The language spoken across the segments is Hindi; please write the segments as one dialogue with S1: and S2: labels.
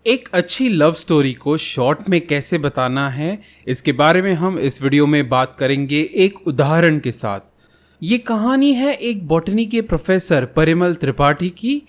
S1: एक अच्छी लव स्टोरी को शॉर्ट में कैसे बताना है, इसके बारे में हम इस वीडियो में बात करेंगे एक उदाहरण के साथ। ये कहानी है एक बॉटनी के प्रोफेसर परिमल त्रिपाठी की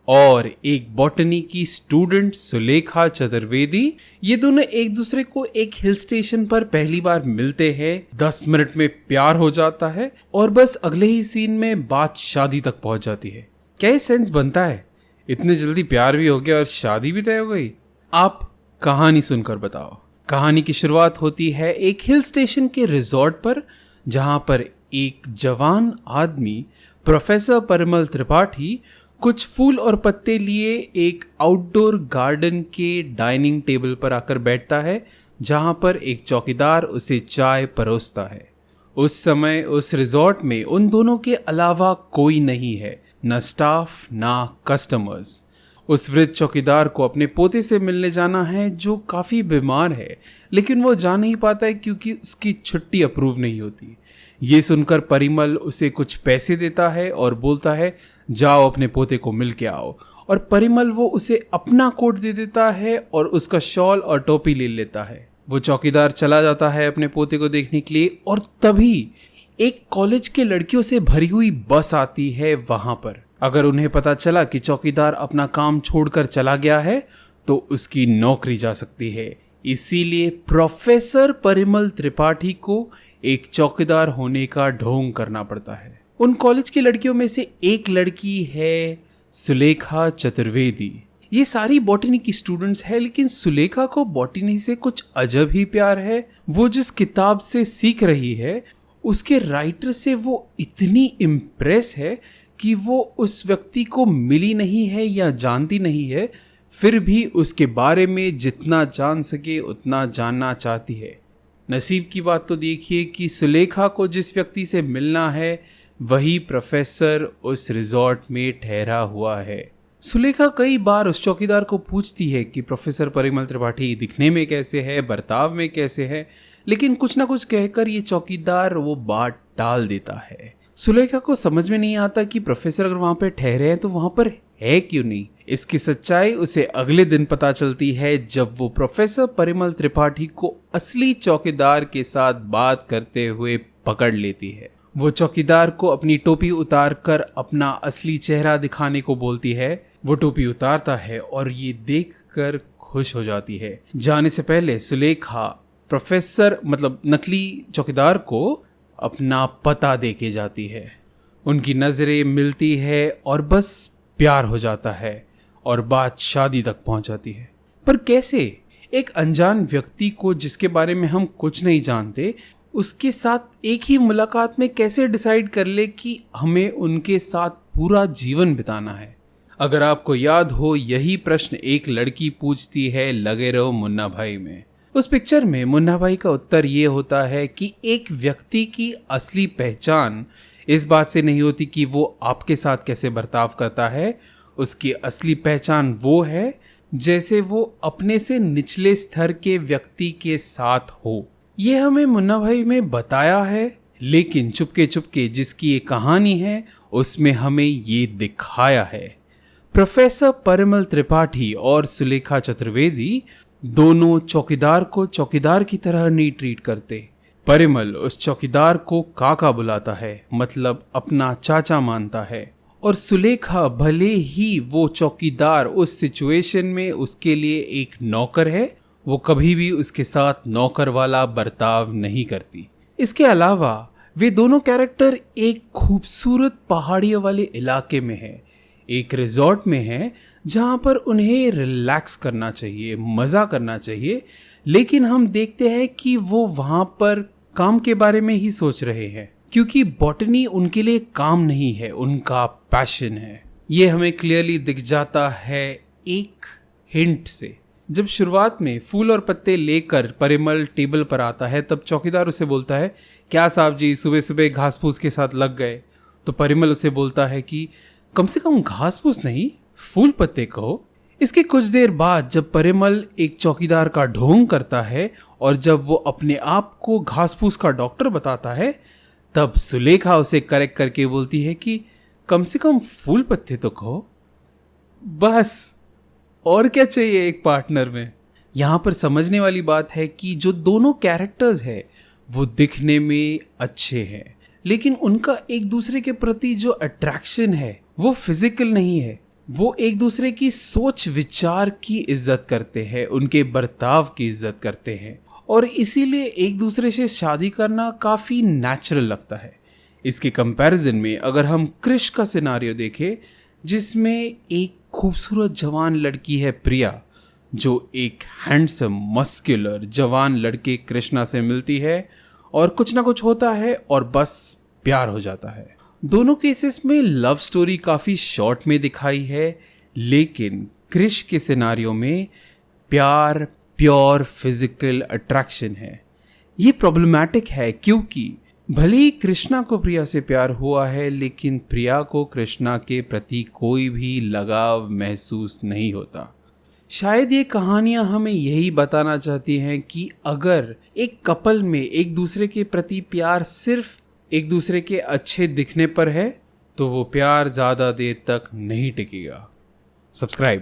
S1: और एक बॉटनी की स्टूडेंट सुलेखा चतुर्वेदी। ये दोनों एक दूसरे को एक हिल स्टेशन पर पहली बार मिलते हैं, 10 मिनट में प्यार हो जाता है और बस अगले ही सीन में बात शादी तक पहुंच जाती है। क्या ये सेंस बनता है? इतने जल्दी प्यार भी हो गया और शादी भी तय हो गई? आप कहानी सुनकर बताओ। कहानी की शुरुआत होती है एक हिल स्टेशन के रिजॉर्ट पर, जहां पर एक जवान आदमी प्रोफेसर परिमल त्रिपाठी कुछ फूल और पत्ते लिए एक आउटडोर गार्डन के डाइनिंग टेबल पर आकर बैठता है, जहां पर एक चौकीदार उसे चाय परोसता है। उस समय उस रिजॉर्ट में उन दोनों के अलावा कोई नहीं है, न स्टाफ ना कस्टमर्स। उस वृद्ध चौकीदार को अपने पोते से मिलने जाना है जो काफ़ी बीमार है, लेकिन वो जा नहीं पाता है क्योंकि उसकी छुट्टी अप्रूव नहीं होती। ये सुनकर परिमल उसे कुछ पैसे देता है और बोलता है जाओ अपने पोते को मिल के आओ। और परिमल वो उसे अपना कोट दे देता है और उसका शॉल और टोपी ले लेता है। वो चौकीदार चला जाता है अपने पोते को देखने के लिए और तभी एक कॉलेज के लड़कियों से भरी हुई बस आती है वहां पर। अगर उन्हें पता चला कि चौकीदार अपना काम छोड़कर चला गया है तो उसकी नौकरी जा सकती है। इसीलिए प्रोफेसर परिमल त्रिपाठी को एक चौकीदार होने का ढोंग करना पड़ता है। उन कॉलेज की लड़कियों में से एक लड़की है सुलेखा चतुर्वेदी। ये सारी बॉटनी की स्टूडेंट्स है, लेकिन सुलेखा को बॉटनी से कुछ अजब ही प्यार है। वो जिस किताब से सीख रही है उसके राइटर से वो इतनी इम्प्रेस है कि वो उस व्यक्ति को मिली नहीं है या जानती नहीं है, फिर भी उसके बारे में जितना जान सके उतना जानना चाहती है। नसीब की बात तो देखिए कि सुलेखा को जिस व्यक्ति से मिलना है वही प्रोफेसर उस रिजॉर्ट में ठहरा हुआ है। सुलेखा कई बार उस चौकीदार को पूछती है कि प्रोफेसर परिमल त्रिपाठी दिखने में कैसे है, बर्ताव में कैसे है, लेकिन कुछ ना कुछ कहकर ये चौकीदार वो बात टाल देता है। सुलेखा को समझ में नहीं आता कि प्रोफेसर अगर वहां पर ठहरे हैं तो वहां पर है क्यों नहीं। इसकी सच्चाई उसे अगले दिन पता चलती है जब वो प्रोफेसर परिमल त्रिपाठी को असली चौकीदार के साथ बात करते हुए पकड़ लेती है। वो चौकीदार को अपनी टोपी उतार कर अपना असली चेहरा दिखाने को बोलती है। वो टोपी उतारता है और ये देखकर खुश हो जाती है। जाने से पहले सुलेखा प्रोफेसर नकली चौकीदार को अपना पता दे के जाती है। उनकी नज़रें मिलती है और बस प्यार हो जाता है और बात शादी तक पहुंच जाती है। पर कैसे एक अनजान व्यक्ति को जिसके बारे में हम कुछ नहीं जानते उसके साथ एक ही मुलाकात में कैसे डिसाइड कर ले कि हमें उनके साथ पूरा जीवन बिताना है? अगर आपको याद हो, यही प्रश्न एक लड़की पूछती है लगे रहो मुन्ना भाई में। उस पिक्चर में मुन्ना भाई का उत्तर ये होता है कि एक व्यक्ति की असली पहचान इस बात से नहीं होती कि वो आपके साथ कैसे बर्ताव करता है। उसकी असली पहचान वो है जैसे वो अपने से निचले स्तर के व्यक्ति के साथ हो। ये हमें मुन्ना भाई में बताया है, लेकिन चुपके चुपके जिसकी ये कहानी है उसमें हमें ये दिखाया है। प्रोफेसर परिमल त्रिपाठी और सुलेखा चतुर्वेदी दोनों चौकीदार को चौकीदार की तरह नहीं ट्रीट करते। परिमल उस चौकीदार को काका बुलाता है, मतलब अपना चाचा मानता है, और सुलेखा भले ही वो चौकीदार उस सिचुएशन में उसके लिए एक नौकर है, वो कभी भी उसके साथ नौकर वाला बर्ताव नहीं करती। इसके अलावा वे दोनों कैरेक्टर एक खूबसूरत पहाड़ियों वाले इलाके में है, एक रिजॉर्ट में है जहां पर उन्हें रिलैक्स करना चाहिए, मज़ा करना चाहिए, लेकिन हम देखते हैं कि वो वहां पर काम के बारे में ही सोच रहे हैं, क्योंकि बॉटनी उनके लिए काम नहीं है, उनका पैशन है। ये हमें क्लियरली दिख जाता है एक हिंट से। जब शुरुआत में फूल और पत्ते लेकर परिमल टेबल पर आता है तब चौकीदार उसे बोलता है क्या साहब जी सुबह सुबह घास फूस के साथ लग गए? तो परिमल उसे बोलता है कि कम से कम घास फूस नहीं, फूल पत्ते कहो। इसके कुछ देर बाद जब परिमल एक चौकीदार का ढोंग करता है और जब वो अपने आप को घास फूस का डॉक्टर बताता है तब सुलेखा उसे करेक्ट करके बोलती है कि कम से कम फूल पत्ते तो कहो। बस और क्या चाहिए एक पार्टनर में। यहाँ पर समझने वाली बात है कि जो दोनों कैरेक्टर्स है वो दिखने में अच्छे हैं, लेकिन उनका एक दूसरे के प्रति जो अट्रैक्शन है वो फिजिकल नहीं है। वो एक दूसरे की सोच विचार की इज्जत करते हैं, उनके बर्ताव की इज्जत करते हैं, और इसीलिए एक दूसरे से शादी करना काफ़ी नेचुरल लगता है। इसके कंपैरिजन में अगर हम क्रिश का सिनारियो देखें, जिसमें एक खूबसूरत जवान लड़की है प्रिया, जो एक हैंडसम मस्कुलर जवान लड़के कृष्णा से मिलती है और कुछ ना कुछ होता है और बस प्यार हो जाता है। दोनों केसेस में लव स्टोरी काफ़ी शॉर्ट में दिखाई है, लेकिन क्रिश के सिनारियो में प्यार प्योर फिजिकल अट्रैक्शन है। ये प्रॉब्लमैटिक है क्योंकि भले ही कृष्णा को प्रिया से प्यार हुआ है, लेकिन प्रिया को कृष्णा के प्रति कोई भी लगाव महसूस नहीं होता। शायद ये कहानियां हमें यही बताना चाहती हैं कि अगर एक कपल में एक दूसरे के प्रति प्यार सिर्फ एक दूसरे के अच्छे दिखने पर है, तो वो प्यार ज़्यादा देर तक नहीं टिकेगा। सब्सक्राइब।